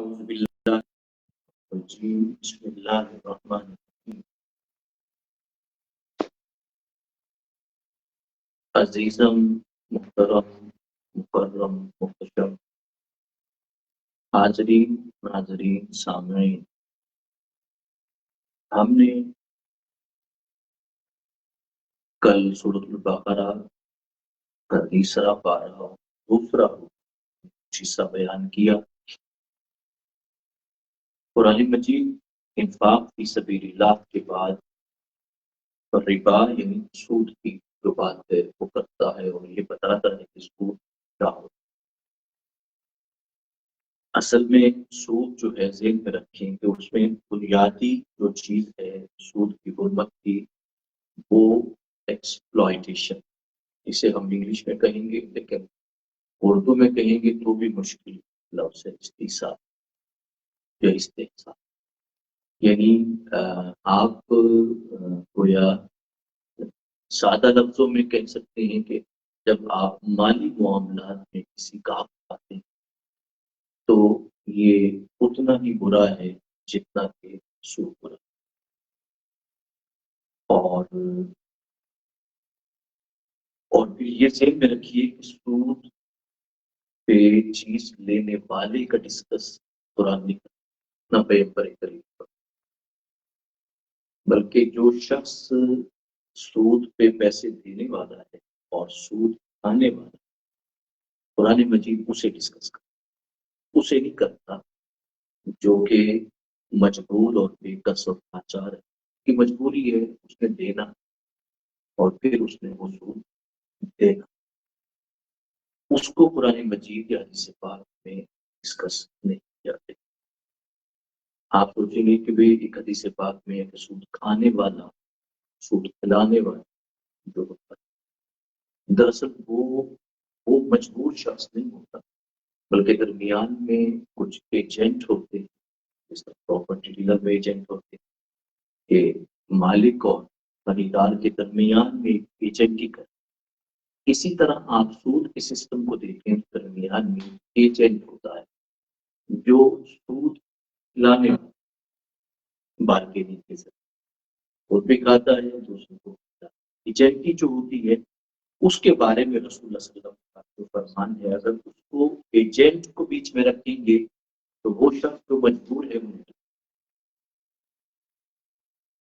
اعوذ باللہ الرجیم بسم اللہ الرحمن الرحیم. عزیزم، محترم، مکرم، محتشم حاضرین، ناظرین، سامعین، ہم نے کل سورۃ البقرہ کا تیسرا پارہ دوسرا حصہ بیان کیا. قرآن مجید انفاق فی سبیل اللہ کے بعد ربا یعنی سود کی جو بات ہے وہ کرتا ہے اور یہ بتاتا ہے کہ سود کیا ہوتا ہے. اصل میں سود جو ہے ذہن میں رکھیں کہ اس میں بنیادی جو چیز ہے سود کی حرمت کی وہ ایکسپلائٹیشن، اسے ہم انگلش میں کہیں گے لیکن اردو میں کہیں گے تو بھی مشکل لفظ ہے، استحصال یا استحصال. یعنی آپ گویا سادہ لفظوں میں کہہ سکتے ہیں کہ جب آپ مالی معاملات میں کسی کا حق پاتے ہیں تو یہ اتنا ہی برا ہے جتنا کہ سود برا. اور پھر یہ ذہن میں رکھیے کہ سود پہ چیز لینے والے کا ڈسکس قرآن نہیں کرتا، نہ پیغمبر کریم پر، بلکہ جو شخص سود پہ پیسے دینے والا ہے اور سود کھانے والا ہے قرآن مجید اسے ڈسکس کرتا، اسے نہیں کرتا جو کہ مجبور اور بے کس اور لاچار ہے کہ مجبوری ہے اس نے دینا اور پھر اس نے وہ سود دینا. اس کو قرآن مجید یا حدیث پاک میں ڈسکس نہیں کیا جاتا. آپ سوچیں گے کہ بھئی ایک حدیث پاک میں ہے کہ سود کھانے والا، سود کھلانے والا جو ہوتا ہے دراصل وہ مجبور شخص نہیں ہوتا، بلکہ درمیان میں کچھ ایجنٹ ہوتے ہیں، جس طرح پراپرٹی ڈیلر میں ایجنٹ ہوتے ہیں کہ مالک اور خریدار کے درمیان میں ایجنٹی کر. اسی طرح آپ سود کے سسٹم کو دیکھیں، درمیان میں ایجنٹ ہوتا ہے جو سود لانے بارگیننگ کے ذریعے خود بھی کھاتا ہے دوسروں کو کھاتا ہے. ایجنٹی جو ہوتی ہے اس کے بارے میں رسول اللہ صلی اللہ علیہ وسلم کا جو فرمان ہے، اگر اس کو ایجنٹ کو بیچ میں رکھیں گے تو وہ شخص جو مجبور ہے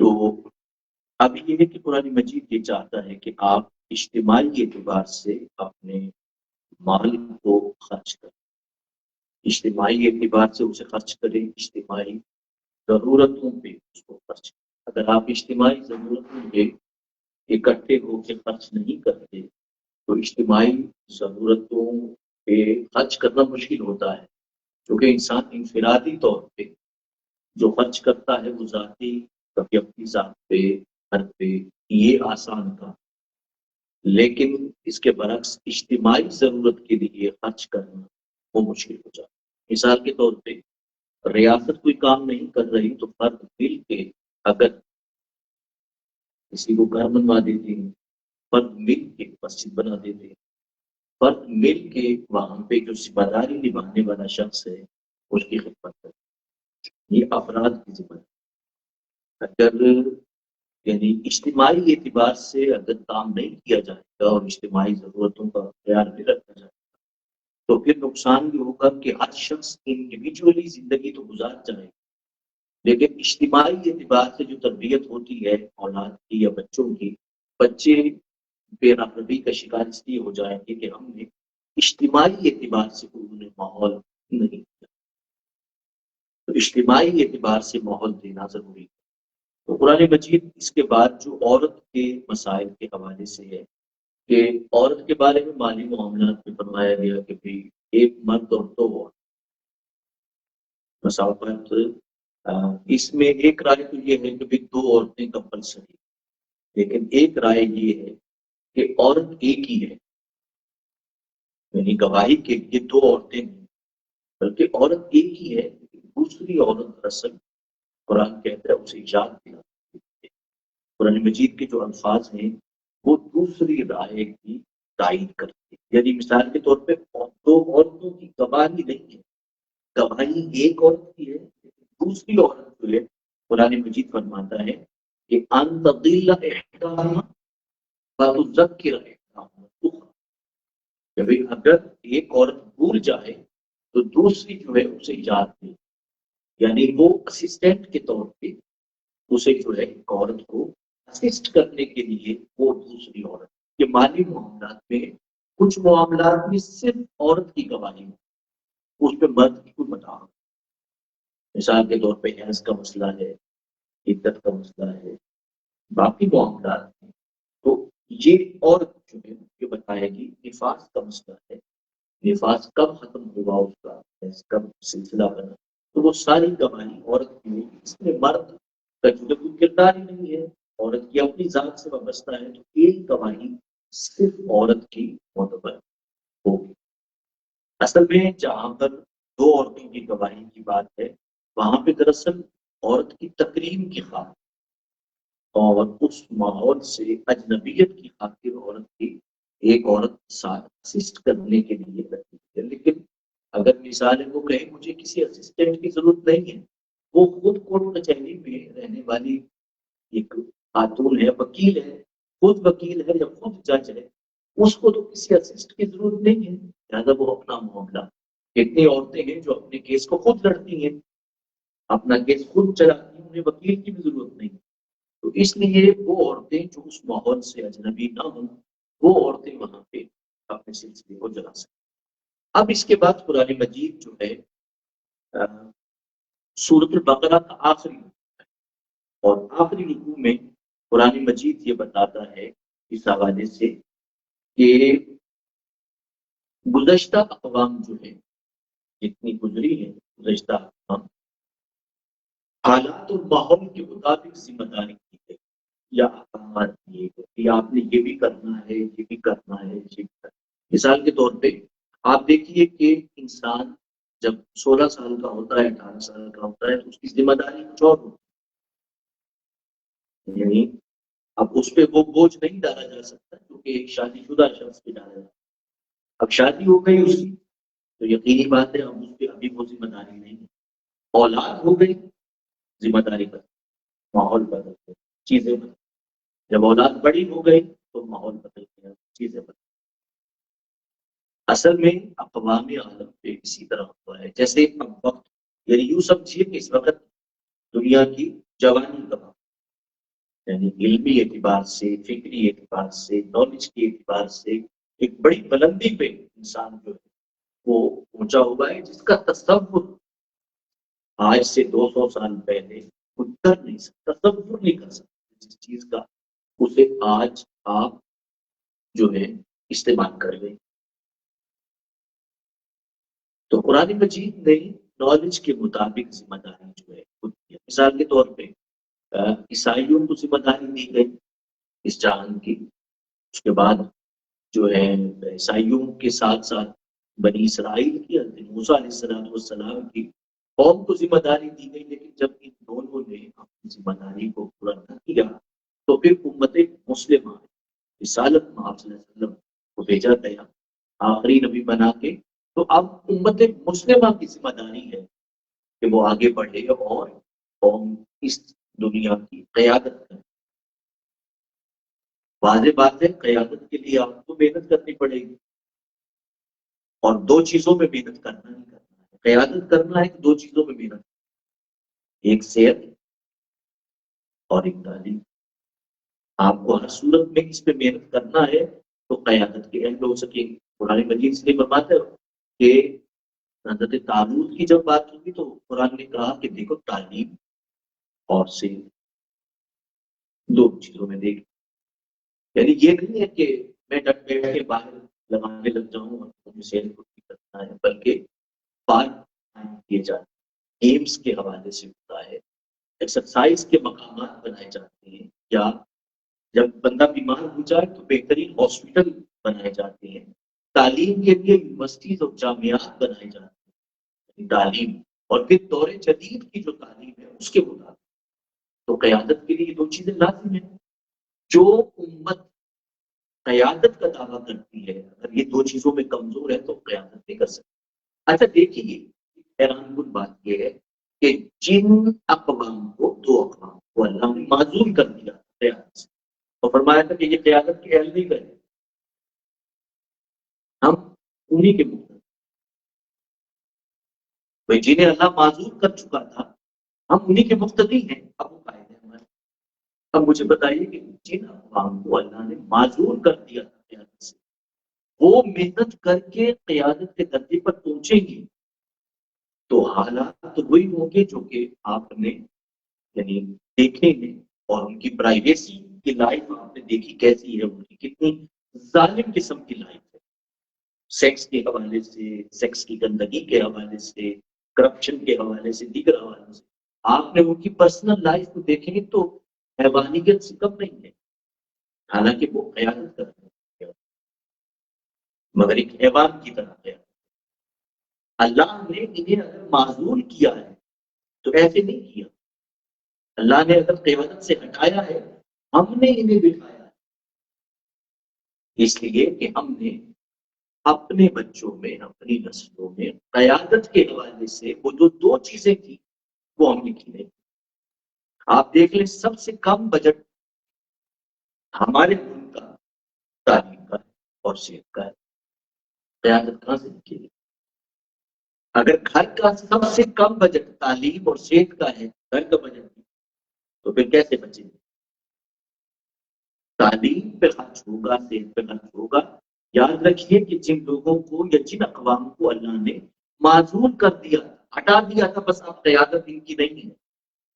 تو اب یہ ہے کہ قرآن مجید یہ چاہتا ہے کہ آپ اجتماعی اعتبار سے اپنے مال کو خرچ کریں، اجتماعی اعتبار سے اسے خرچ کریں، اجتماعی ضرورتوں پہ اس کو خرچ کریں. اگر آپ اجتماعی ضرورتوں پہ اکٹھے ہو کے خرچ نہیں کرتے تو اجتماعی ضرورتوں پہ خرچ کرنا مشکل ہوتا ہے، کیونکہ انسان انفرادی طور پہ جو خرچ کرتا ہے وہ ذاتی کبھی اپنی ذات پہ گھر پہ یہ آسان تھا، لیکن اس کے برعکس اجتماعی ضرورت کے لیے خرچ کرنا وہ مشکل ہو جاتا. مثال کے طور پہ ریاست کوئی کام نہیں کر رہی تو فرد مل کے اگر کسی کو گھر بنوا دیتے ہیں، فرد مل کے مسجد بنا دیتے ہیں، فرد مل کے وہاں پہ جو ذمہ داری نبھانے والا شخص ہے اس کی خدمت کرتے. یہ افراد کی ذمہ داری. اگر یعنی اجتماعی اعتبار سے اگر کام نہیں کیا جائے گا اور اجتماعی ضرورتوں کا خیال نہیں رکھا جائے گا تو پھر نقصان یہ ہوگا کہ ہر شخص انڈیویجولی زندگی تو گزار جائے، لیکن اجتماعی اعتبار سے جو تربیت ہوتی ہے اولاد کی یا بچوں کی، بچے بے رغبتی کا شکار اس لیے ہو جائیں گے کہ ہم نے اجتماعی اعتبار سے انہیں ماحول نہیں دیا. تو اجتماعی اعتبار سے ماحول دینا ضروری ہے. تو قرآن مجید اس کے بعد جو عورت کے مسائل کے حوالے سے ہے کہ عورت کے بارے میں مالی معاملات میں فرمایا گیا کہ بھی ایک مرد اور دو عورت مساوات. اس میں ایک رائے تو یہ ہے کہ بھی دو عورتیں کمپلسری، لیکن ایک رائے یہ ہے کہ عورت ایک ہی ہے، یعنی گواہی کے لیے دو عورتیں نہیں بلکہ عورت ایک ہی ہے. دوسری عورت دراصل قرآن کہتا ہے اسے ایجاد دلاتی ہے. قرآن مجید کے جو الفاظ ہیں وہ دوسری رائے کی تائید کرتے ہیں. یعنی مثال کے طور پہ دو عورتوں کی گواہی نہیں ہے گواہی ایک عورت کی ہے، دوسری عورت جو ہے قرآن مجید فرماتا ہے کہ ان تضل احداہما فتذکر احداہما الاخری، کہ بھئی اگر ایک عورت بھول جائے تو دوسری جو ہے اسے یاد دے، یعنی وہ اسسٹنٹ کے طور پہ اسے جو ہے ایک عورت کو اسسٹ کرنے کے لیے وہ دوسری عورت، یہ مالی معاملات میں کچھ معاملات میں صرف عورت کی گواہی اس پہ مرد کی کوئی مداخلت، مثال کے طور پہ حیض کا مسئلہ ہے، عدت کا مسئلہ ہے، باقی معاملات ہیں تو یہ عورت جو ہے یہ بتائے گی نفاس کا مسئلہ ہے، نفاس کب ختم ہوا اس کا، حیض کب سلسلہ بنا، تو وہ ساری گواہی عورت کی ہوگی، اس میں مرد کا جو کوئی کردار ہی نہیں ہے، عورت کی اپنی ذات سے وابستہ ہے، تو ایک گواہی صرف عورت کی معتبر ہوگی۔ اصل میں جہاں پر دو عورتوں کی گواہی کی بات ہے وہاں پہ دراصل عورت کی تکریم کی خاطر اور اس ماحول سے اجنبیت کی خاطر عورت کی ایک عورت ساتھ اسسٹ کرنے کے لیے رکھی ہے، لیکن اگر مثال ہے وہ کہے مجھے کسی اسسٹنٹ کی ضرورت نہیں ہے، وہ خود کورٹ کچہری میں رہنے والی ایک خاتون ہے، وکیل ہے، خود وکیل ہے یا خود جج ہے، اس کو تو کسی اسسٹ کی ضرورت نہیں ہے، لہٰذا وہ اپنا معاملہ، اتنی عورتیں ہیں جو اپنے کیس کو خود لڑتی ہیں، اپنا کیس خود چلاتی ہیں، انہیں وکیل کی بھی ضرورت نہیں، تو اس لیے وہ عورتیں جو اس ماحول سے اجنبی نہ ہوں وہ عورتیں وہاں پہ اپنے سلسلے کو چلا سکیں۔ اب اس کے بعد قرآن مجید جو ہے سورۃ البقرہ کا آخری اور آخری رکوع میں قرآن مجید یہ بتاتا ہے اس حوالے سے کہ گزشتہ اقوام جو ہے جتنی گزری ہے گزشتہ اقوام حالات اور ماحول کے مطابق ذمہ داری کی گئی یا احکامات دیے گئے کہ آپ نے یہ بھی کرنا ہے، یہ بھی کرنا ہے، یہ بھی کرنا ہے۔ مثال کے طور پہ آپ دیکھیے کہ انسان جب 16 سال کا ہوتا ہے، 18 سال کا ہوتا ہے تو اس کی ذمہ داری کچھ اور ہوتی ہے، یعنی اب اس پہ وہ بوجھ نہیں ڈالا جا سکتا کیونکہ ایک شادی شدہ شخص پہ ڈالا جاتا ہے۔ اب شادی ہو گئی اس کی تو یقینی بات ہے اب اس پہ ابھی وہ ذمہ داری نہیں ہے، اولاد ہو گئی ذمہ داری بدل، ماحول بدل گیا، چیزیں بدل، جب اولاد بڑی ہو گئی تو ماحول بدل گیا، چیزیں بدل۔ اصل میں اقوام عالم پہ اسی طرح ہوا ہے، جیسے اب وقت، یعنی یوں سمجھیے کہ اس وقت دنیا کی جوانی کا وقت، یعنی علمی اعتبار سے، فکری اعتبار سے، نالج کے اعتبار سے ایک بڑی بلندی پہ انسان جو ہے وہ پہنچا ہوا ہے، جس کا تصور آج سے 200 سال پہلے کوئی کر نہیں سکتا، تصور نہیں کر سکتا، جس چیز کا اسے آج آپ جو ہے استعمال کر لیں۔ تو قرآن مجید نے نالج کے مطابق ذمہ داری جو ہے خود کی، مثال کے طور پہ عیسائیوں کو ذمہ داری دی گئی اس جہان کی، اس کے بعد جو ہے عیسائیوں کے ساتھ ساتھ بنی اسرائیل کی، حضرت موسیٰ علیہ السلام کی قوم کو ذمہ داری دی گئی، لیکن جب ان دونوں نے اپنی ذمہ داری کو پورا نہ کیا تو پھر امت مسلمہ رسالت محمد صلی اللہ علیہ وسلم کو بھیجا گیا آخری نبی بنا کے، تو اب امت مسلمہ کی ذمہ داری ہے کہ وہ آگے بڑھے اور قوم اس دنیا کی قیادت کرے۔ واضح بات ہے قیادت کے لیے آپ کو محنت کرنی پڑے گی، اور دو چیزوں میں محنت کرنا ہی کرنا ہے، قیادت کرنا ہے کہ دو چیزوں میں محنت، ایک صحت اور ایک تعلیم، آپ کو ہر صورت میں اس پہ محنت کرنا ہے تو قیادت کے اہل ہو سکیں گے۔ قرآن مجید سے فرماتا ہے کہ حضرت طالوت کی جب بات ہوگی تو قرآن نے کہا کہ دیکھو تعلیم اور صحت دو چیزوں میں دیکھ، یعنی یہ نہیں ہے کہ میں ڈٹ بیٹھ کے باہر لگانے لگ جاؤں اور مجھے صحت کو ٹھیک کرنا ہے، بلکہ پارک کیے جاتے ہیں، گیمس کے حوالے سے ہوتا ہے، ایکسرسائز کے مقامات بنائے جاتے ہیں، یا جب بندہ بیمار ہو جائے تو بہترین ہاسپٹل بنائے جاتے ہیں، تعلیم کے لیے یونیورسٹیز اور جامعات بنائے جاتے ہیں، تعلیم اور پھر دور جدید کی جو تعلیم ہے اس کے مطابق، تو قیادت کے لیے دو چیزیں لازم ہیں۔ جو امت قیادت کا دعویٰ کرتی ہے اگر یہ دو چیزوں میں کمزور ہے تو قیادت نہیں کر سکتی۔ اچھا دیکھیے حیران کن بات یہ ہے کہ جن اقوام کو، دو اقوام کو اللہ نے معذور کر دیا قیادت سے، اور فرمایا تھا کہ یہ قیادت کے اہل نہیں کرے، ہم انہی کے مقتدی، بھائی جنہیں اللہ معذور کر چکا تھا ہم انہی کے مقتدی ہیں، اب وہ قائد ہیں ہمارے۔ اب مجھے بتائیے کہ جن اقوام کو اللہ نے معذور کر دیا تھا قیادت سے، وہ محنت کر کے قیادت کے درجے پر پہنچیں گی تو حالات تو وہی ہوں گے جو کہ آپ نے یعنی دیکھے ہیں، اور ان کی پرائیویسی کی لائف آپ نے دیکھی کیسی ہے، ان کی کتنی ظالم قسم کی لائف ہے، سیکس کے حوالے سے، سیکس کی گندگی کے حوالے سے، کرپشن کے حوالے سے، دیگر حوالے سے آپ نے ان کی پرسنل لائف کو دیکھیں گے تو حیوانیت سے کم نہیں ہے، حالانکہ وہ قیادت کر رہے ہیں مگر ایک حیوان کی طرح ہے۔ اللہ نے انہیں اگر معذور کیا ہے تو ایسے نہیں کیا، اللہ نے اگر قیادت سے ہٹایا ہے ہم نے انہیں بٹھایا ہے، اس لیے کہ ہم نے اپنے بچوں میں، اپنی نسلوں میں قیادت کے حوالے سے وہ جو دو چیزیں تھیں وہ ہم نے کی نہیں۔ آپ دیکھ لیں سب سے کم بجٹ ہمارے ملک کا تعلیم کا ہے اور صحت کا ہے، قیادت کہاں سے نکلے گی؟ اگر گھر کا سب سے کم بجٹ تعلیم اور صحت کا ہے، گھر کا بجٹ تو پھر کیسے بچے گے؟ تعلیم پہ خرچ ہوگا، صحت پہ خرچ ہوگا۔ یاد رکھیے کہ جن لوگوں کو یا جن اقوام کو اللہ نے معذور کر دیا، ہٹا دیا تھا، بس اب قیادت ان کی نہیں ہے،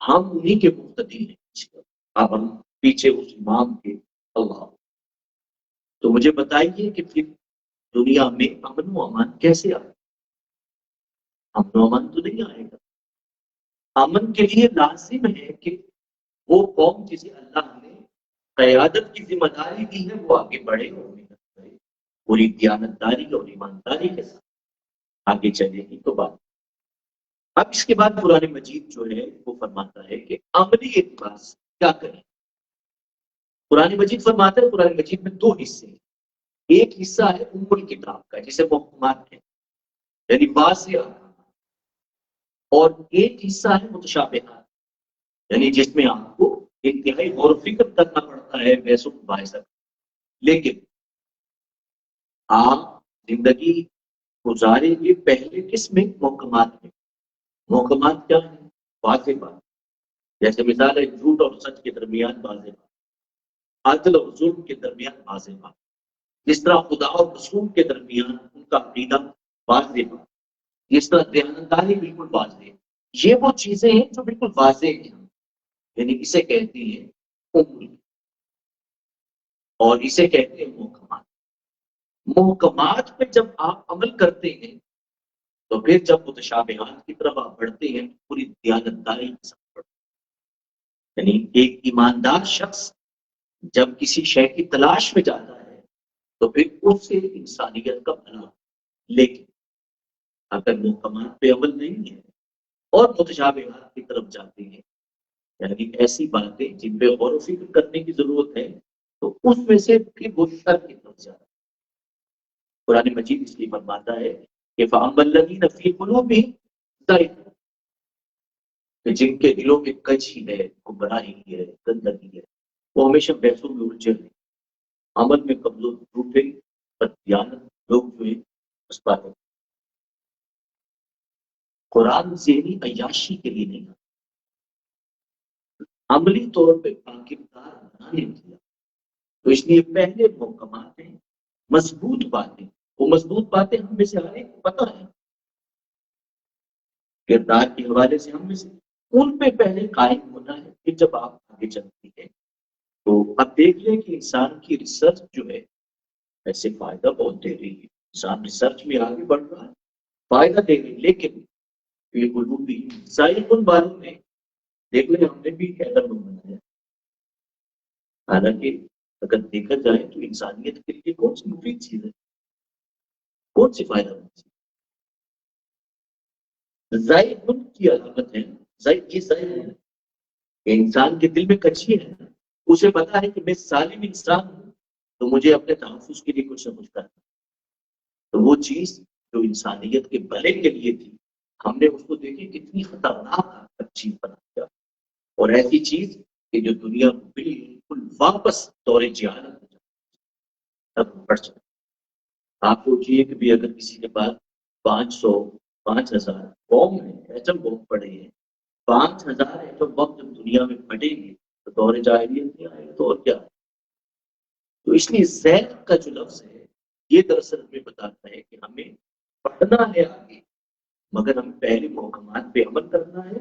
ہم انہی کے مقتدی ہیں، اب ہم پیچھے اس امام کے اللہ۔ تو مجھے بتائیے کہ پھر دنیا میں امن و امان کیسے آئے؟ امن و امان تو نہیں آئے گا۔ امن کے لیے لازم ہے کہ وہ قوم جسے اللہ نے قیادت کی ذمہ داری دی ہے وہ آگے بڑھے اور محنت کرے، پوری دیانتداری اور ایمانداری کے ساتھ آگے چلے گی تو بات۔ اب اس کے بعد قرآن مجید جو ہے وہ فرماتا ہے کہ عملی اعتبار سے کیا کریں۔ قرآن مجید فرماتا ہے، قرآن مجید میں دو حصے ہیں، ایک حصہ ہے ام الکتاب کا جسے محکمات ہیں یعنی واضح احکام، اور ایک حصہ ہے متشابہات یعنی جس میں آپ کو انتہائی غور و فکر کرنا پڑتا ہے، بحث و مباحثہ۔ لیکن آپ زندگی گزاریں گے پہلے کس میں؟ محکمات میں۔ محکمات کیا ہے؟ واضح بات، جیسے مثال ہے جھوٹ اور سچ کے درمیان واضح بات، عدل اور ظلم کے درمیان واضح بات، جس طرح خدا اور رسول کے درمیان ان کا عقیدہ واضح بات، جس طرح دیانتداری بالکل واضح ہے۔ یہ وہ چیزیں ہیں جو بالکل واضح ہیں، یعنی اسے کہتے ہیں عمر، اور اسے کہتے ہیں محکمات۔ محکمات پہ جب آپ عمل کرتے ہیں تو پھر جب متشابہات کی طرف آپ بڑھتے ہیں پوری دیانتداری کے ساتھ بڑھتے ہیں۔ یعنی ایک ایماندار شخص جب کسی شے کی تلاش میں جاتا ہے تو پھر اس سے انسانیت کا بھلا، لیکن اگر محکمات پہ عمل نہیں ہے اور متشابہات کی طرف جاتے ہیں یعنی ایسی باتیں جن پہ غور و فکر کرنے کی ضرورت ہے تو اس میں سے پھر وہ شر کی طرف جاتا ہے۔ قرآن مجید اس لیے فرماتا ہے کہ فَأَمَّا الَّذِينَ فِي قُلُوبِهِمْ زَيْغٌ، جن کے دلوں میں کجی ہے، گمراہی ہے، گندگی ہے، وہ ہمیشہ بحثوں میں الجھے ہیں، عمل میں کمزور، جھوٹے بددیانت لوگ جو ہیں اس پر ہے۔ قرآن ذہنی عیاشی کے لیے نہیں، عملی طور پہ پاکیزگار بنانے کے لیے۔ تو اس لیے پہلے محکمات ہیں، مضبوط باتیں، وہ مضبوط باتیں ہم میں سے ہر ایک کو پتہ ہے، کردار کے حوالے سے ہم میں سے ان پہ پہلے قائم ہونا ہے، پھر جب آپ آگے چلتی ہے تو اب دیکھ لیں کہ انسان کی ریسرچ جو ہے ایسے فائدہ بہت دے رہی ہے، انسان ریسرچ میں آگے بڑھ رہا ہے، فائدہ دے رہی ہے، لیکن یہ قلوبی ذائقن والوں نے دیکھ لیں ہم نے بھی حیدر بنایا، حالانکہ اگر دیکھا جائے تو انسانیت کے لیے کون سی مفید چیز ہے، کون سی فائدہ مند چیز؟ ذائقن کی علامت ہے، یہ ذائقن ہے، انسان کے دل میں کچھی ہے، اسے پتا ہے کہ میں ظالم انسان ہوں تو مجھے اپنے تحفظ کے لیے کچھ نہ کچھ کرنا، تو وہ چیز جو انسانیت کے بھلے کے لیے تھی ہم نے اس کو دیکھی کتنی خطرناک چیز بنا دیا، اور ایسی چیز کہ جو دنیا کو بالکل واپس دور جہالت میں تب بڑھ جائے۔ آپ سوچیے کہ بھی اگر کسی کے پاس 500 5000 بوم ہے، ایٹم بوم پڑے ہیں، 5000 ایٹم بم جب دنیا میں پھٹیں گے تو دور جاہلیت نہیں آئے گا تو اور کیا؟ تو اس لیے زید کا جو لفظ ہے یہ دراصل ہمیں بتاتا ہے کہ ہمیں پڑھنا ہے آگے، مگر ہم پہلے محکمات پہ عمل کرنا ہے،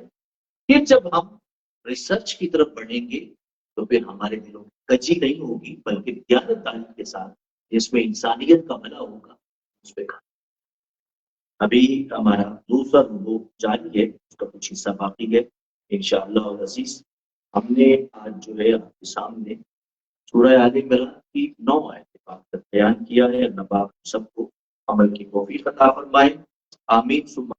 پھر جب ہم ریسرچ کی طرف بڑھیں گے تو پھر ہمارے دلوں کی کجی نہیں ہوگی بلکہ دیانت داری کے ساتھ جس میں انسانیت کا بھلا ہوگا اس پہ کام۔ ابھی ہمارا دوسرا ربو جاری ہے، اس کا کچھ حصہ باقی ہے انشاءاللہ العزیز۔ ہم نے آج جو ہے آپ کے سامنے سورہ آل عمران کی 9 آیتیں پاک تک بیان کیا ہے۔ اللہ پاک سب کو عمل کی توفیق عطا فرمائے، آمین ثم